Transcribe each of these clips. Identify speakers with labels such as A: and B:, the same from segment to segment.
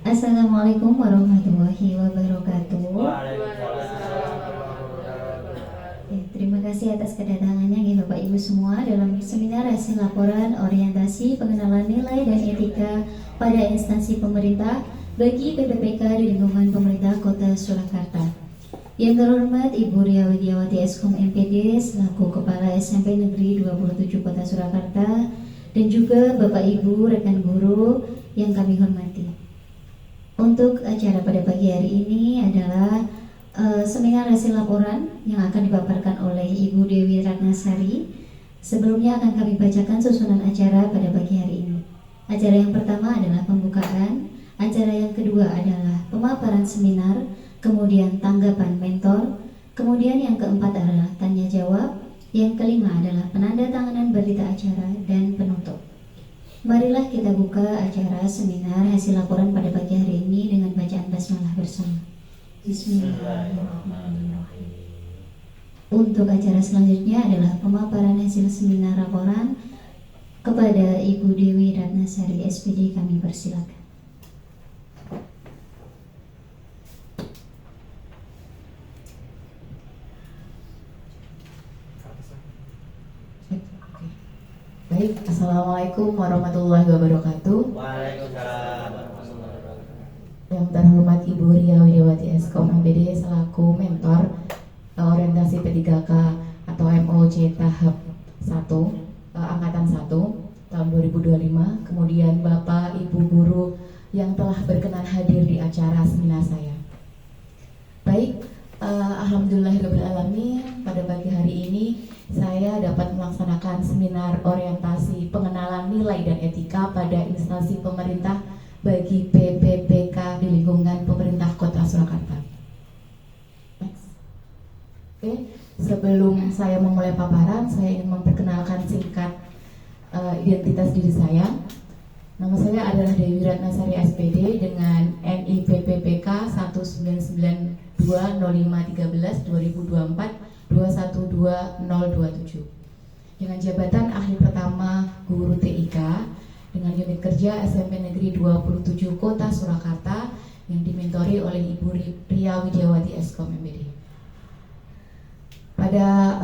A: Assalamualaikum warahmatullahi wabarakatuh. Terima kasih atas kedatangannya ya Bapak Ibu semua dalam seminar hasil laporan orientasi pengenalan nilai dan etika pada instansi pemerintah bagi PPPK di lingkungan pemerintah Kota Surakarta. Yang terhormat Ibu Ria Widiawati Eskom MPD selaku Kepala SMP Negeri 27 Kota Surakarta dan juga Bapak Ibu rekan guru yang kami hormati. Untuk acara pada pagi hari ini adalah seminar hasil laporan yang akan dipaparkan oleh Ibu Dewi Ratnasari. Sebelumnya akan kami bacakan susunan acara pada pagi hari ini. Acara yang pertama adalah pembukaan, acara yang kedua adalah pemaparan seminar, kemudian tanggapan mentor, kemudian yang keempat adalah tanya jawab, yang kelima adalah penandatanganan berita acara dan penutup. Marilah kita buka acara seminar hasil laporan pada pagi hari ini dengan bacaan basmalah bersama. Bismillahirrahmanirrahim. Untuk acara selanjutnya adalah pemaparan hasil seminar laporan kepada Ibu Dewi Ratnasari SPD, kami persilakan.
B: Baik, Assalamualaikum warahmatullahi wabarakatuh.
C: Waalaikumsalam.
B: Yang terhormat Ibu Ria Widiawati Eskom MPD selaku mentor orientasi P3K atau MOC tahap 1 angkatan 1 tahun 2025. Kemudian Bapak Ibu guru yang telah berkenan hadir di acara seminar saya. Baik, alhamdulillahirrahmanirrahim, pada pagi hari ini saya dapat melaksanakan seminar orientasi pengenalan nilai dan etika pada instansi pemerintah bagi PPPK di lingkungan pemerintah Kota Surakarta. Next. Oke, sebelum saya memulai paparan, saya ingin memperkenalkan singkat identitas diri saya. Nama saya adalah Dewi Ratnasari SPD dengan NI PPPK 1920513 2024 dengan jabatan ahli pertama guru TIK dengan unit kerja SMP Negeri 27 Kota Surakarta yang dimentori oleh Ibu Ria Widiawati Eskom MPD. Pada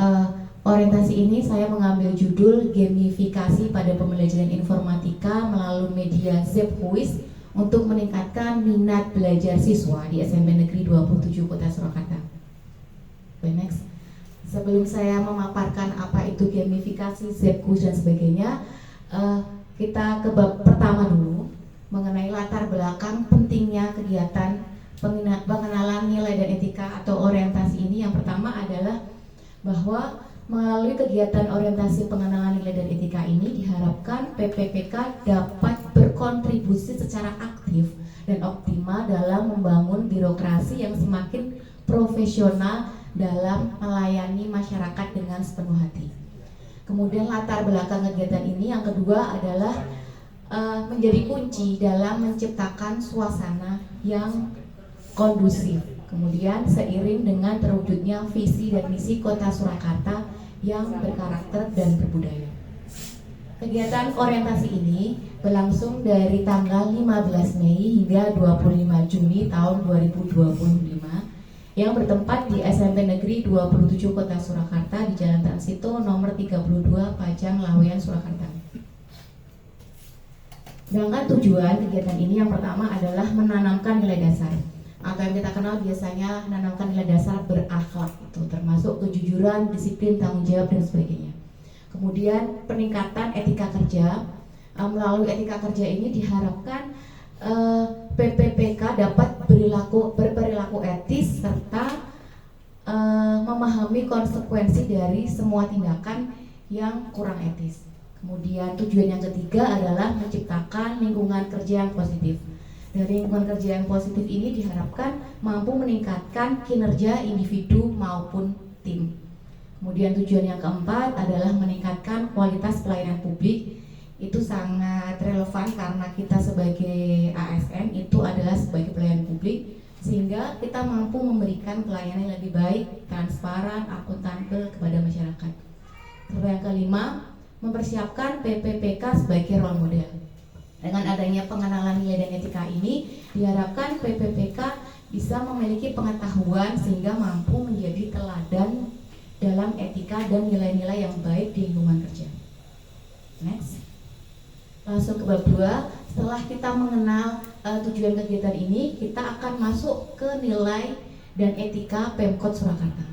B: orientasi ini saya mengambil judul gamifikasi pada pembelajaran informatika melalui media Zepquiz untuk meningkatkan minat belajar siswa di SMP Negeri 27 Kota Surakarta. Okay, next. Sebelum saya memaparkan apa itu gamifikasi, Zepquiz dan sebagainya, kita ke bab pertama dulu, mengenai latar belakang pentingnya kegiatan pengenalan nilai dan etika atau orientasi ini. Yang pertama adalah bahwa melalui kegiatan orientasi pengenalan nilai dan etika ini diharapkan PPPK dapat berkontribusi secara aktif dan optimal dalam membangun birokrasi yang semakin profesional dalam melayani masyarakat dengan sepenuh hati. Kemudian latar belakang kegiatan ini yang kedua adalah menjadi kunci dalam menciptakan suasana yang kondusif. Kemudian seiring dengan terwujudnya visi dan misi Kota Surakarta yang berkarakter dan berbudaya. Kegiatan orientasi ini berlangsung dari tanggal 15 Mei hingga 25 Juni tahun 2025 yang bertempat di SMP Negeri 27 Kota Surakarta di Jalan Transito nomor 32 Pajang Laweyan Surakarta. Sedangkan tujuan kegiatan ini yang pertama adalah menanamkan nilai dasar atau yang kita kenal biasanya menanamkan nilai dasar berakhlak, itu termasuk kejujuran, disiplin, tanggung jawab dan sebagainya. Kemudian peningkatan etika kerja. Melalui etika kerja ini diharapkan PPPK dapat berperilaku etis serta memahami konsekuensi dari semua tindakan yang kurang etis. Kemudian tujuan yang ketiga adalah menciptakan lingkungan kerja yang positif. Dari lingkungan kerja yang positif ini diharapkan mampu meningkatkan kinerja individu maupun tim. Kemudian tujuan yang keempat adalah meningkatkan kualitas pelayanan publik. Itu sangat relevan karena kita sebagai ASN itu adalah sebagai pelayan publik, sehingga kita mampu memberikan pelayanan yang lebih baik, transparan, akuntabel kepada masyarakat. Yang kelima, mempersiapkan PPPK sebagai role model. Dengan adanya pengenalan nilai dan etika ini, diharapkan PPPK bisa memiliki pengetahuan sehingga mampu menjadi teladan dalam etika dan nilai-nilai yang baik di lingkungan kerja. Next. Langsung ke bab 2. Setelah kita mengenal tujuan kegiatan ini, kita akan masuk ke nilai dan etika Pemkot Surakarta.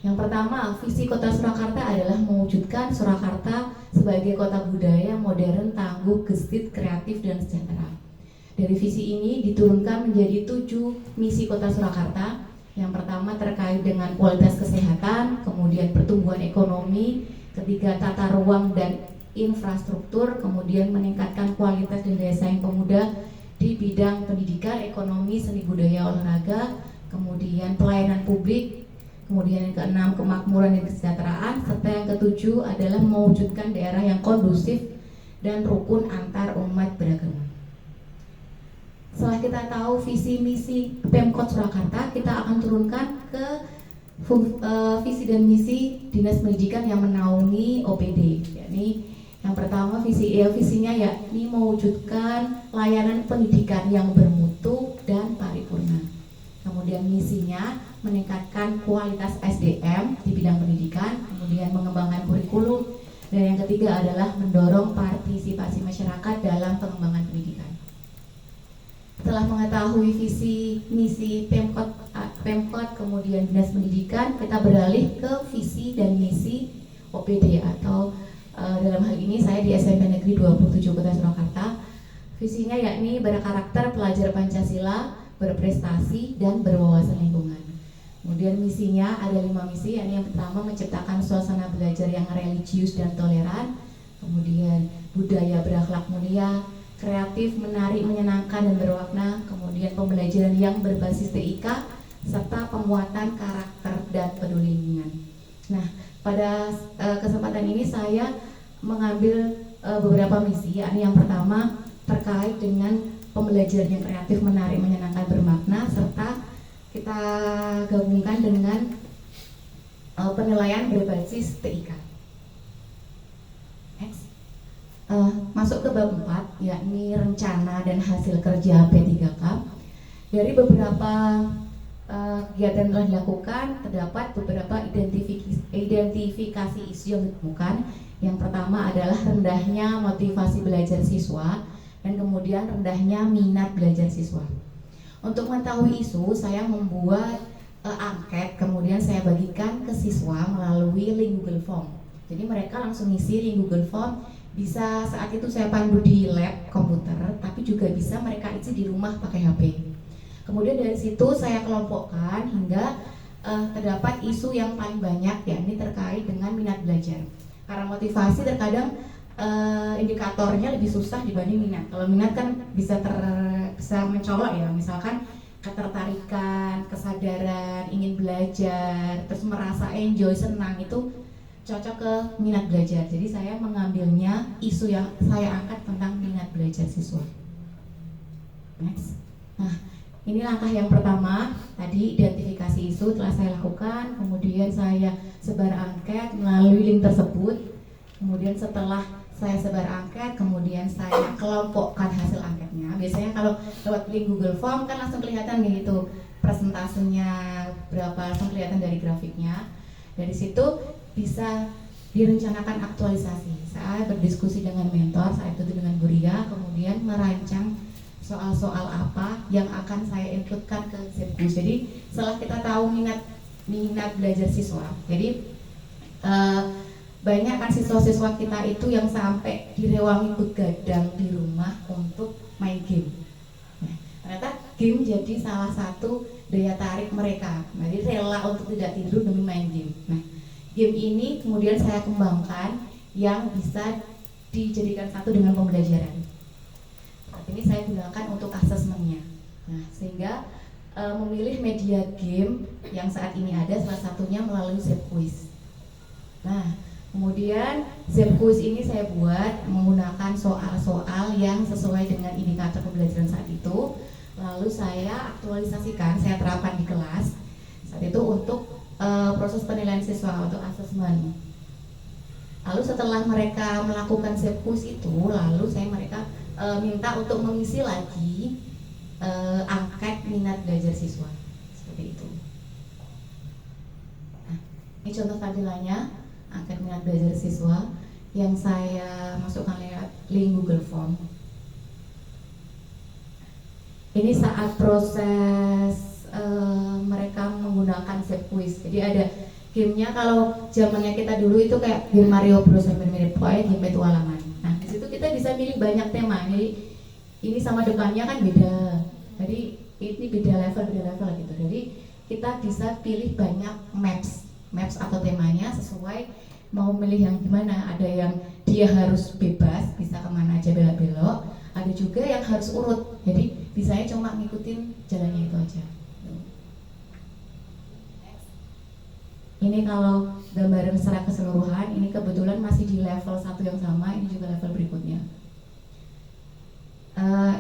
B: Yang pertama, visi Kota Surakarta adalah mewujudkan Surakarta sebagai kota budaya modern, tangguh, gesit, kreatif, dan sejahtera. Dari visi ini diturunkan menjadi 7 misi Kota Surakarta. Yang pertama terkait dengan kualitas kesehatan, kemudian pertumbuhan ekonomi, ketiga tata ruang dan infrastruktur, kemudian meningkatkan kualitas dan daya saing pemuda di bidang pendidikan, ekonomi, seni budaya, olahraga, kemudian pelayanan publik, kemudian yang keenam kemakmuran dan kesejahteraan, serta yang ketujuh adalah mewujudkan daerah yang kondusif dan rukun antar umat beragama. Setelah kita tahu visi misi Pemkot Surakarta, kita akan turunkan ke visi dan misi Dinas Pendidikan yang menaungi OPD, yakni yang pertama visinya yakni mewujudkan layanan pendidikan yang bermutu dan paripurna. Kemudian misinya meningkatkan kualitas SDM di bidang pendidikan, kemudian mengembangkan kurikulum, dan yang ketiga adalah mendorong partisipasi masyarakat dalam pengembangan pendidikan. Setelah mengetahui visi misi Pemkot kemudian Dinas Pendidikan, kita beralih ke visi dan misi OPD atau dalam hal ini saya di SMP Negeri 27 Kota Surakarta. Visinya yakni berkarakter pelajar Pancasila, berprestasi, dan berwawasan lingkungan. Kemudian misinya ada 5 misi, yakni yang pertama menciptakan suasana belajar yang religius dan toleran, kemudian budaya berakhlak mulia, kreatif, menarik, menyenangkan, dan berwarna, kemudian pembelajaran yang berbasis TIK, serta penguatan karakter dan peduli lingkungan. Nah, pada kesempatan ini saya mengambil beberapa misi, yakni yang pertama terkait dengan pembelajaran yang kreatif, menarik, menyenangkan, bermakna, serta kita gabungkan dengan penilaian berbasis TIK. Next. Masuk ke bab 4, yakni rencana dan hasil kerja P3K. Dari beberapa kegiatan telah dilakukan, terdapat beberapa identifikasi isu yang ditemukan. Yang pertama adalah rendahnya motivasi belajar siswa, dan kemudian rendahnya minat belajar siswa. Untuk mengetahui isu, saya membuat angket, kemudian saya bagikan ke siswa melalui link Google Form. Jadi mereka langsung ngisi link Google Form, bisa saat itu saya pandu di lab komputer, tapi juga bisa mereka isi di rumah pakai HP. Kemudian dari situ saya kelompokkan hingga terdapat isu yang paling banyak, yakni terkait dengan minat belajar. Karena motivasi terkadang indikatornya lebih susah dibanding minat. Kalau minat kan bisa mencolok ya, misalkan ketertarikan, kesadaran, ingin belajar, terus merasa enjoy, senang, itu cocok ke minat belajar. Jadi saya mengambilnya isu yang saya angkat tentang minat belajar siswa. Next. Nah, ini langkah yang pertama, tadi identifikasi isu telah saya lakukan, kemudian saya sebar angket melalui link tersebut. Kemudian setelah saya sebar angket, kemudian saya kelompokkan hasil angketnya. Biasanya kalau lewat link Google Form kan langsung kelihatan gitu presentasenya berapa, langsung kelihatan dari grafiknya. Dari situ bisa direncanakan aktualisasi. Saya berdiskusi dengan mentor, saat itu dengan Bu Ria, kemudian merancang soal-soal apa yang akan saya includekan ke Zebkus. Jadi setelah kita tahu minat belajar siswa, jadi banyak kan siswa-siswa kita itu yang sampai direwangi begadang di rumah untuk main game. Nah, ternyata game jadi salah satu daya tarik mereka. Jadi rela untuk tidak tidur demi main game. Nah, game ini kemudian saya kembangkan yang bisa dijadikan satu dengan pembelajaran. Saat ini saya gunakan untuk asesmennya. Nah, sehingga memilih media game yang saat ini ada, salah satunya melalui Zebquiz. Nah, kemudian Zebquiz ini saya buat menggunakan soal-soal yang sesuai dengan indikator pembelajaran saat itu. Lalu saya aktualisasikan, saya terapkan di kelas saat itu untuk proses penilaian siswa, untuk asesmen. Lalu setelah mereka melakukan Zebquiz itu, lalu mereka minta untuk mengisi lagi angket minat belajar siswa seperti itu. Nah, ini contoh tampilannya angket minat belajar siswa yang saya masukkan lewat link Google Form. Ini saat proses mereka menggunakan Zep Quiz. Jadi ada gamenya, kalau zamannya kita dulu itu kayak game Mario Bros sampai mirip pokoknya game petualangan. Nah di situ kita bisa pilih banyak tema. Jadi ini sama depannya kan beda. Jadi ini beda level gitu. Jadi kita bisa pilih banyak maps atau temanya sesuai mau milih yang gimana. Ada yang dia harus bebas, bisa kemana aja belok-belok. Ada juga yang harus urut. Jadi bisanya cuma ngikutin jalannya itu aja. Ini kalau gambaran secara keseluruhan, ini kebetulan masih di level 1 yang sama, ini juga level berikutnya.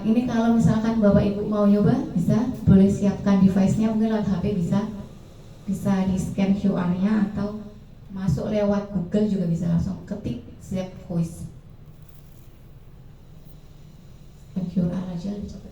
B: Ini kalau misalkan Bapak Ibu mau nyoba, bisa boleh siapkan device-nya, mungkin lewat HP bisa di scan QR-nya atau masuk lewat Google juga bisa, langsung ketik Zep Quiz. Scan QR aja dicoba.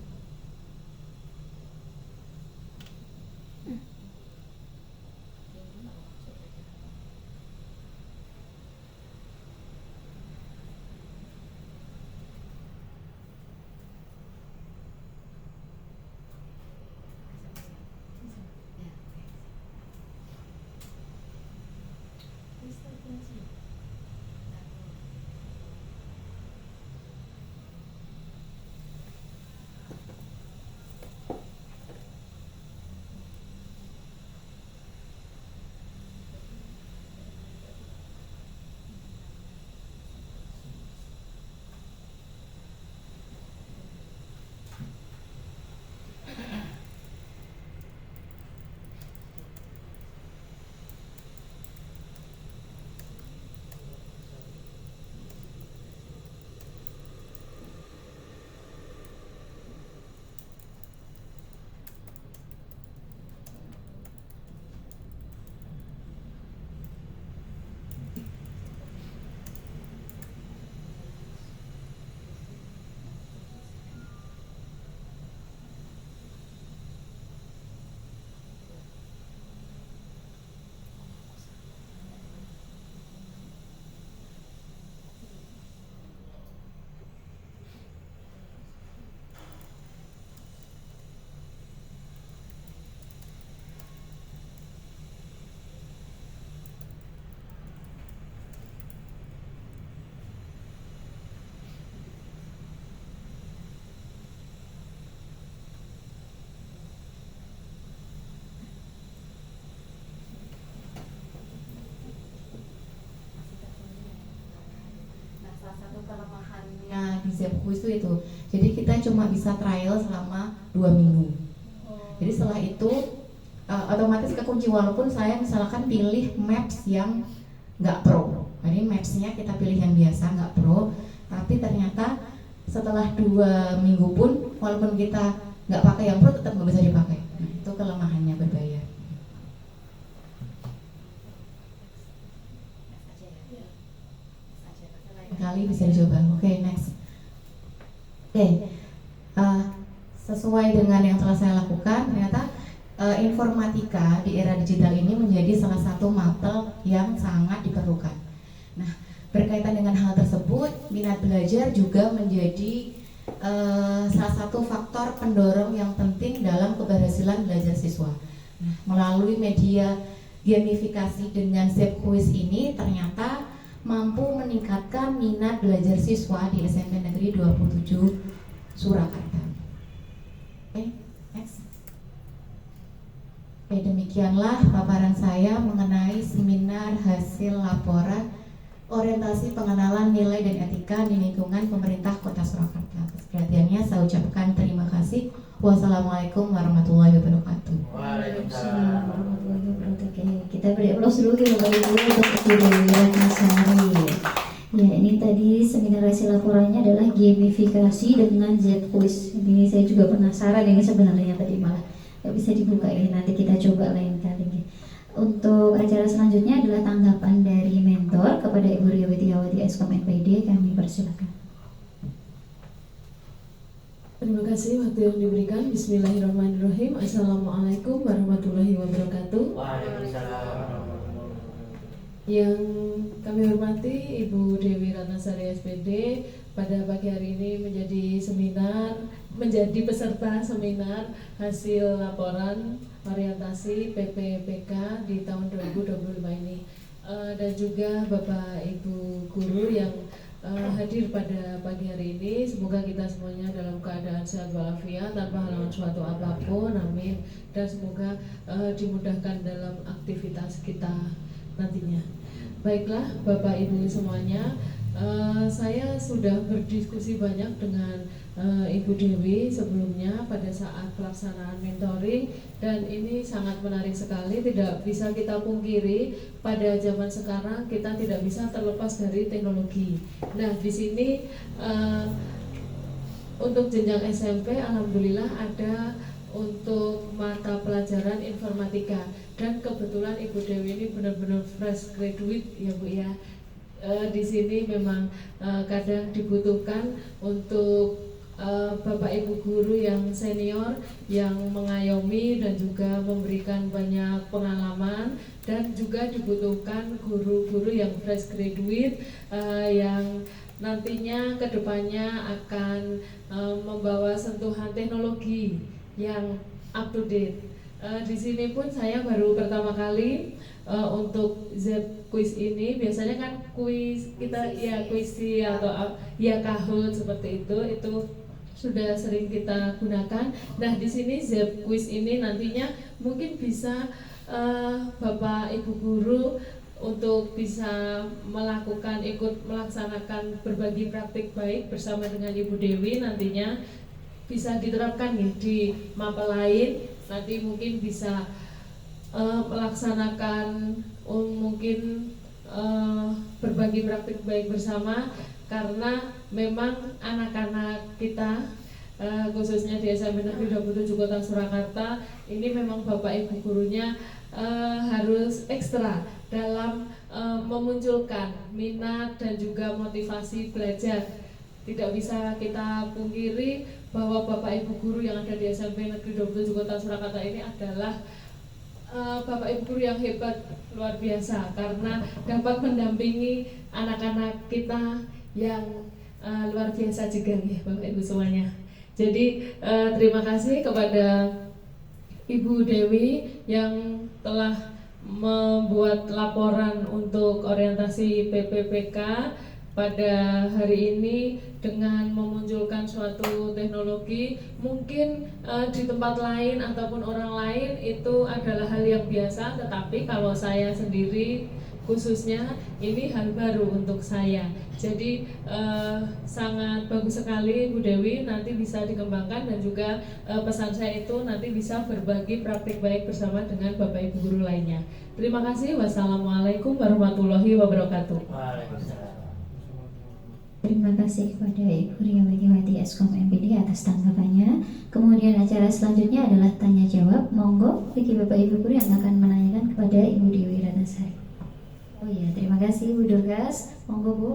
B: Kelemahannya di Zep Quiz itu, jadi kita cuma bisa trial selama 2 minggu. Jadi setelah itu otomatis kekunci, walaupun saya misalkan pilih maps yang nggak pro. Jadi mapsnya kita pilih yang biasa nggak pro, tapi ternyata setelah 2 minggu pun walaupun kita nggak pakai yang pro tetap nggak bisa dipakai. Nah, itu kelemahannya berbayar. Kali bisa dicoba. Oke, next. Sesuai dengan yang telah saya lakukan, ternyata informatika di era digital ini menjadi salah satu mapel yang sangat diperlukan. Nah, berkaitan dengan hal tersebut, minat belajar juga menjadi salah satu faktor pendorong yang penting dalam keberhasilan belajar siswa. Nah, melalui media gamifikasi dengan Zep Quiz ini ternyata mampu meningkatkan minat belajar siswa di SMP Negeri 27 Surakarta. Next. Demikianlah paparan saya mengenai seminar hasil laporan orientasi pengenalan nilai dan etika di lingkungan pemerintah Kota Surakarta. Atas perhatiannya saya ucapkan terima kasih. Wassalamualaikum warahmatullahi wabarakatuh.
A: Waalaikumsalam warahmatullahi wabarakatuh. Kita beri aplaus dulu ya Bapak Ibu untuk Ibu Ratnasari. Ya, ini tadi seminar hasil laporannya adalah gamifikasi dengan Zep Quiz. Ini saya juga penasaran ini sebenarnya tadi malah nggak bisa dibuka ini, nanti kita coba lain kali. Untuk acara selanjutnya adalah tanggapan dari mentor kepada Ibu Ria Widiawati Eskom NPD. Kami persilakan.
C: kasih waktu yang diberikan. Bismillahirrahmanirrahim. Assalamualaikum warahmatullahi wabarakatuh.
D: Waalaikumsalam.
C: Yang kami hormati Ibu Dewi Ratnasari SPD, pada pagi hari ini menjadi peserta seminar hasil laporan orientasi PPPK di tahun 2025 ini. Dan juga Bapak Ibu guru yang hadir pada pagi hari ini. Semoga kita semuanya dalam keadaan sehat walafiat tanpa halangan suatu apapun, amin. Dan semoga dimudahkan dalam aktivitas kita nantinya. Baiklah Bapak Ibu semuanya, saya sudah berdiskusi banyak dengan Ibu Dewi sebelumnya pada saat pelaksanaan mentoring, dan ini sangat menarik sekali. Tidak bisa kita pungkiri pada zaman sekarang kita tidak bisa terlepas dari teknologi. Nah, di sini untuk jenjang SMP alhamdulillah ada untuk mata pelajaran informatika, dan kebetulan Ibu Dewi ini benar-benar fresh graduate ya Bu ya. Di sini memang kadang dibutuhkan untuk Bapak Ibu guru yang senior yang mengayomi dan juga memberikan banyak pengalaman, dan juga dibutuhkan guru-guru yang fresh graduate yang nantinya kedepannya akan membawa sentuhan teknologi yang up to date. Di sini pun saya baru pertama kali untuk ZEP quiz ini. Biasanya kan quiz kita ya kuisi atau ya Kahoot seperti itu sudah sering kita gunakan. Nah, di sini ZEP quiz ini nantinya mungkin bisa Bapak Ibu guru untuk bisa ikut melaksanakan berbagi praktik baik bersama dengan Ibu Dewi, nantinya bisa diterapkan nih di mapel lain. Nanti mungkin bisa melaksanakan mungkin berbagi praktik baik bersama, karena memang anak-anak kita khususnya di SMP Negeri 27 Kota Surakarta ini memang Bapak Ibu gurunya harus ekstra dalam memunculkan minat dan juga motivasi belajar. Tidak bisa kita pungkiri bahwa Bapak Ibu guru yang ada di SMP Negeri 27 Kota Surakarta ini adalah Bapak Ibu guru yang hebat, luar biasa, karena dapat mendampingi anak-anak kita yang luar biasa juga nih Bapak Ibu semuanya. Jadi terima kasih kepada Ibu Dewi yang telah membuat laporan untuk orientasi PPPK pada hari ini dengan memunculkan suatu teknologi. Mungkin di tempat lain ataupun orang lain itu adalah hal yang biasa, tetapi kalau saya sendiri khususnya ini hal baru untuk saya. Jadi sangat bagus sekali Bu Dewi, nanti bisa dikembangkan, dan juga pesan saya itu nanti bisa berbagi praktik baik bersama dengan Bapak Ibu guru lainnya. Terima kasih. Wassalamualaikum warahmatullahi wabarakatuh.
D: Waalaikumsalam.
A: Terima kasih kepada Ibu Ria Megiwati Eskom MPD atas tanggapannya. Kemudian acara selanjutnya adalah tanya jawab. Monggo bagi Bapak Ibu guru yang akan menanyakan kepada Ibu Dewi Ratnasari. Oh iya, terima kasih Bu Dorcas. Monggo Bu.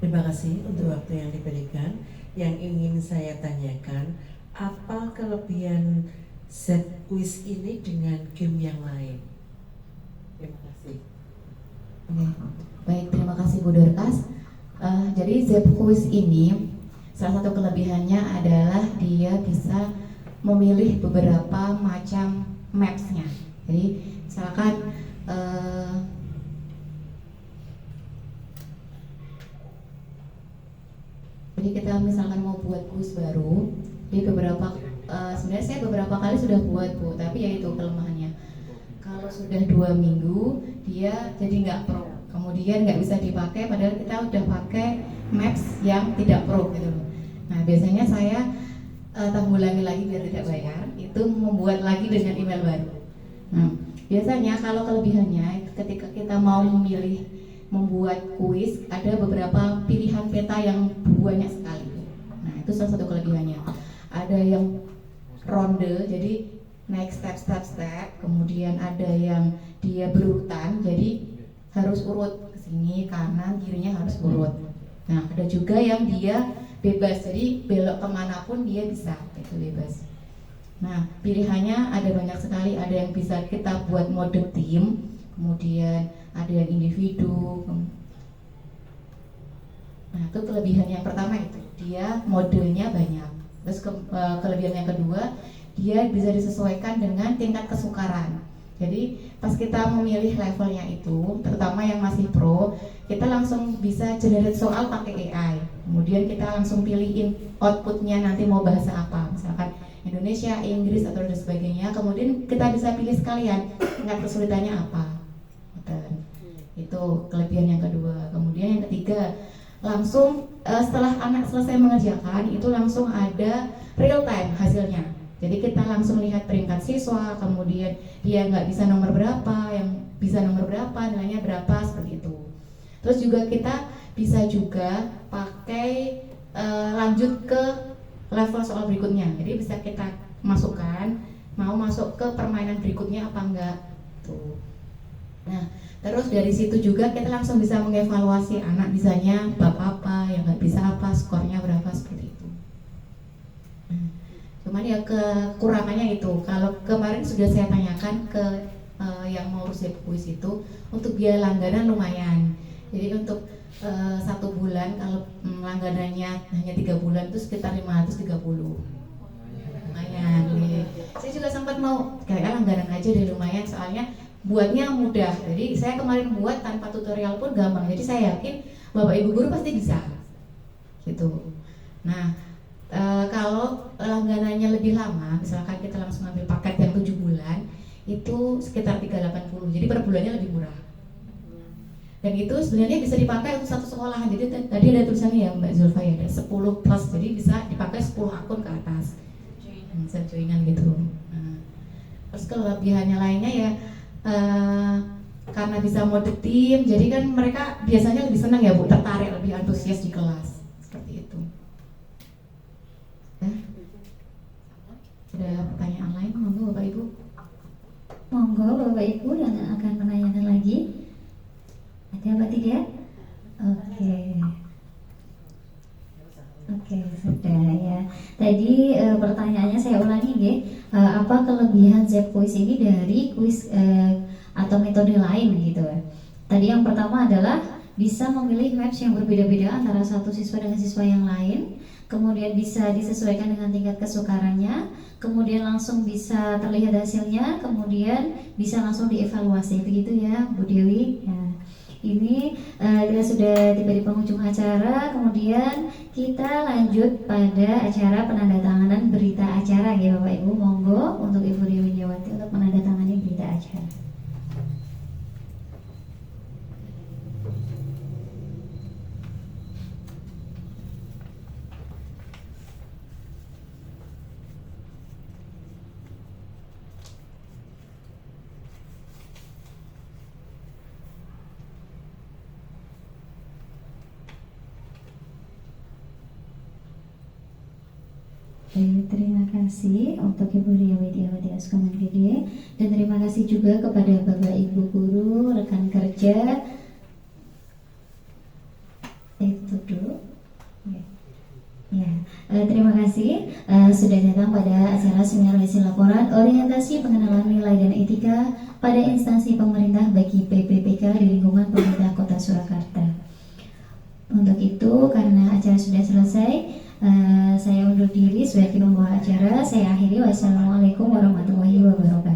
E: Terima kasih untuk waktu yang diberikan. Yang ingin saya tanyakan, apa kelebihan set quiz ini dengan game yang lain? Terima kasih.
B: Oke. Baik, terima kasih Bu Dorcas. Jadi ZEP quiz ini salah satu kelebihannya adalah dia bisa memilih beberapa macam maps-nya. Jadi misalkan jadi kita misalkan mau buat quiz baru di beberapa sebenarnya saya beberapa kali sudah buat Bu, tapi ya itu kelemahannya. Kalau sudah 2 minggu dia jadi nggak pro, kemudian nggak bisa dipakai padahal kita udah pakai maps yang tidak pro gitu loh. Nah biasanya saya tanggulangi lagi biar tidak bayar, itu membuat lagi dengan email baru. Nah biasanya kalau kelebihannya ketika kita mau membuat kuis, ada beberapa pilihan peta yang banyak sekali. Nah itu salah satu kelebihannya. Ada yang ronde, jadi naik step, kemudian ada yang dia berurutan, jadi harus urut ke sini, kanan, kirinya harus urut. Nah, ada juga yang dia bebas, jadi belok kemanapun dia bisa, itu bebas. Nah, pilihannya ada banyak sekali, ada yang bisa kita buat mode tim, kemudian ada yang individu. Nah, itu kelebihan yang pertama itu, dia modenya banyak. Terus kelebihan yang kedua, dia bisa disesuaikan dengan tingkat kesukaran. Jadi pas kita memilih levelnya itu, terutama yang masih pro, kita langsung bisa generate soal pakai AI. Kemudian kita langsung pilihin outputnya nanti mau bahasa apa, misalkan Indonesia, Inggris atau dan sebagainya. Kemudian kita bisa pilih sekalian tingkat kesulitannya apa. Itu kelebihan yang kedua. Kemudian yang ketiga, langsung setelah anak selesai mengerjakan itu langsung ada real time hasilnya. Jadi kita langsung lihat peringkat siswa, kemudian dia nggak bisa nomor berapa, yang bisa nomor berapa, nilainya berapa, seperti itu. Terus juga kita bisa juga pakai lanjut ke level soal berikutnya. Jadi bisa kita masukkan, mau masuk ke permainan berikutnya apa enggak tuh. Nah, terus dari situ juga kita langsung bisa mengevaluasi anak bisanya bab apa, yang nggak bisa apa, skornya berapa, seperti itu. Cuman ya kekurangannya itu, kalau kemarin sudah saya tanyakan ke yang mau Zepquiz itu, untuk biaya langganan lumayan. Jadi untuk 1 bulan kalau langganannya hanya 3 bulan itu sekitar 530. Lumayan. Saya juga sempat mau kayak langganan aja deh, lumayan, soalnya buatnya mudah. Jadi saya kemarin buat tanpa tutorial pun gampang. Jadi saya yakin Bapak Ibu guru pasti bisa. Gitu. Nah, kalau langganannya lebih lama, misalkan kita langsung ambil paket yang 7 bulan, itu sekitar 380. Jadi per bulannya lebih murah. Dan itu sebenarnya bisa dipakai untuk satu sekolahan. Jadi tadi ada tulisannya ya Mbak Zulfa ya, ada 10 plus. Jadi bisa dipakai 10 akun ke atas. Bisa joinan gitu. Nah, terus kelebihannya lainnya ya, karena bisa mode tim, jadi kan mereka biasanya lebih senang ya Bu, tertarik, lebih antusias di kelas. Seperti itu. Ada pertanyaan lain, monggo Bapak Ibu.
A: Monggo Bapak Ibu yang akan menanyakan lagi. Ada apa tidak? Oke, sudah ya. Tadi pertanyaannya saya ulangi nggih. Apa kelebihan Zepquiz ini dari kuis atau metode lain gitu? Tadi yang pertama adalah bisa memilih maps yang berbeda-beda antara satu siswa dengan siswa yang lain. Kemudian bisa disesuaikan dengan tingkat kesukarannya, kemudian langsung bisa terlihat hasilnya, kemudian bisa langsung dievaluasi, begitu ya Bu Dewi. Ya. Ini kita sudah tiba di penghujung acara, kemudian kita lanjut pada acara penandatanganan berita acara ya Bapak Ibu. Monggo untuk Ibu Dewi Widiawati untuk menandatangani berita acara. Terima kasih untuk Ibu Ria Widiawati Askoman Gede, dan terima kasih juga kepada Bapak Ibu guru, rekan kerja. Itu dulu. Ya, terima kasih sudah datang pada acara seminar hasil laporan orientasi pengenalan nilai dan etika pada instansi pemerintah bagi PPPK di lingkungan pemerintah Kota Surakarta. Untuk itu, karena acara sudah selesai, saya undur diri sebagai pembawa acara. Saya akhiri. Wassalamualaikum warahmatullahi wabarakatuh.